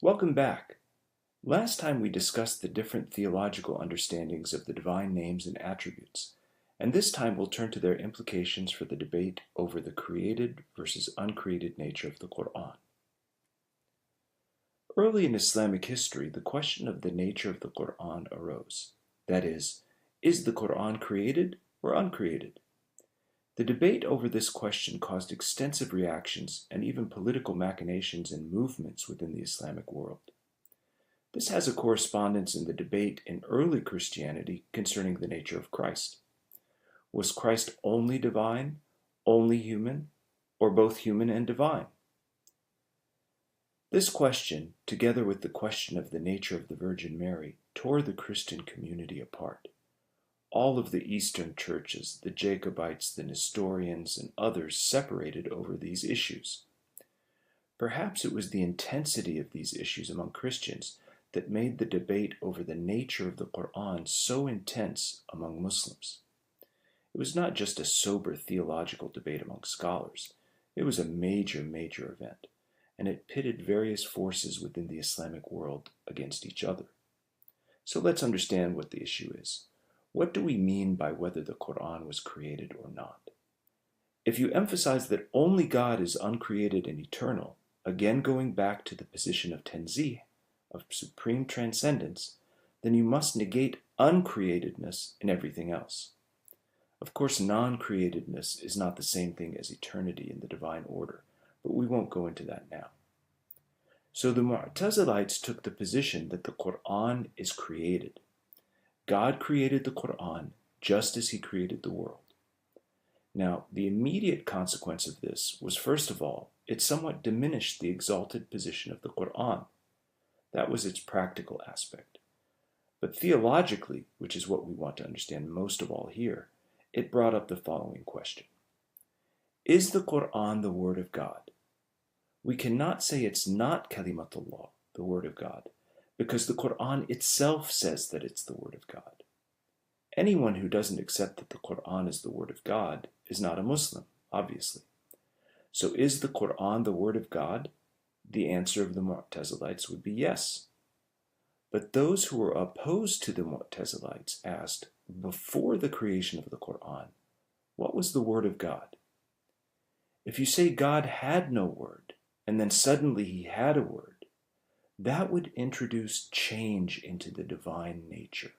Welcome back. Last time we discussed the different theological understandings of the divine names and attributes, and this time we'll turn to their implications for the debate over the created versus uncreated nature of the Qur'an. Early in Islamic history, the question of the nature of the Qur'an arose. That is the Qur'an created or uncreated? The debate over this question caused extensive reactions and even political machinations and movements within the Islamic world. This has a correspondence in the debate in early Christianity concerning the nature of Christ. Was Christ only divine, only human, or both human and divine? This question, together with the question of the nature of the Virgin Mary, tore the Christian community apart. All of the Eastern churches, the Jacobites, the Nestorians, and others separated over these issues. Perhaps it was the intensity of these issues among Christians that made the debate over the nature of the Qur'an so intense among Muslims. It was not just a sober theological debate among scholars. It was a major event, and it pitted various forces within the Islamic world against each other. So let's understand what the issue is. What do we mean by whether the Qur'an was created or not? If you emphasize that only God is uncreated and eternal, again going back to the position of tanzih, of supreme transcendence, then you must negate uncreatedness in everything else. Of course, non-createdness is not the same thing as eternity in the divine order, but we won't go into that now. So the Mu'tazilites took the position that the Qur'an is created. God created the Qur'an just as he created the world. Now, the immediate consequence of this was, first of all, it somewhat diminished the exalted position of the Qur'an. That was its practical aspect. But theologically, which is what we want to understand most of all here, it brought up the following question. Is the Qur'an the Word of God? We cannot say it's not Kalimatullah, the Word of God, because the Qur'an itself says that it's the Word of God. Anyone who doesn't accept that the Qur'an is the Word of God is not a Muslim, obviously. So is the Qur'an the Word of God? The answer of the Mu'tazilites would be yes. But those who were opposed to the Mu'tazilites asked, before the creation of the Qur'an, what was the Word of God? If you say God had no word, and then suddenly he had a word, that would introduce change into the divine nature.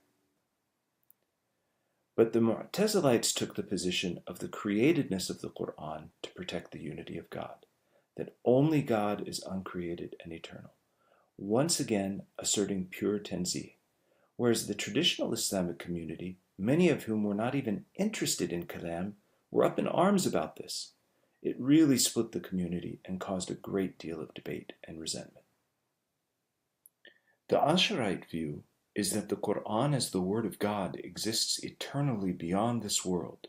But the Mu'tazilites took the position of the createdness of the Qur'an to protect the unity of God, that only God is uncreated and eternal, once again asserting pure tanzih, whereas the traditional Islamic community, many of whom were not even interested in kalam, were up in arms about this. It really split the community and caused a great deal of debate and resentment. The Asharite view is that the Qur'an as the Word of God exists eternally beyond this world,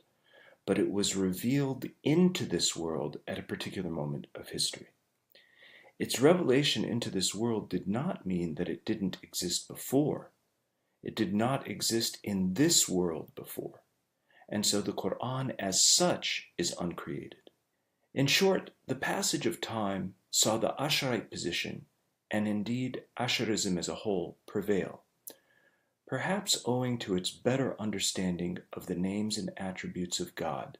but it was revealed into this world at a particular moment of history. Its revelation into this world did not mean that it didn't exist before. It did not exist in this world before, and so the Qur'an as such is uncreated. In short, the passage of time saw the Asharite position, and indeed Asharism as a whole, prevail, perhaps owing to its better understanding of the names and attributes of God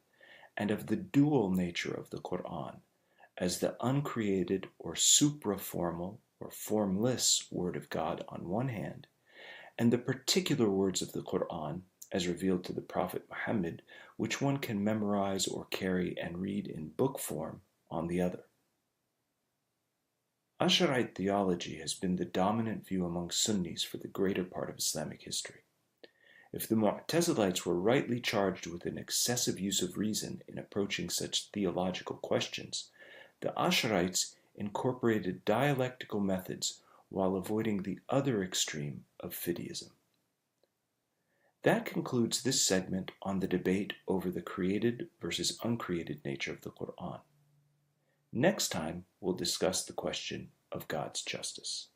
and of the dual nature of the Qur'an as the uncreated or supraformal or formless Word of God on one hand, and the particular words of the Qur'an as revealed to the Prophet Muhammad, which one can memorize or carry and read in book form on the other. Asharite theology has been the dominant view among Sunnis for the greater part of Islamic history. If the Mu'tazilites were rightly charged with an excessive use of reason in approaching such theological questions, the Asharites incorporated dialectical methods while avoiding the other extreme of fideism. That concludes this segment on the debate over the created versus uncreated nature of the Qur'an. Next time, we'll discuss the question of God's justice.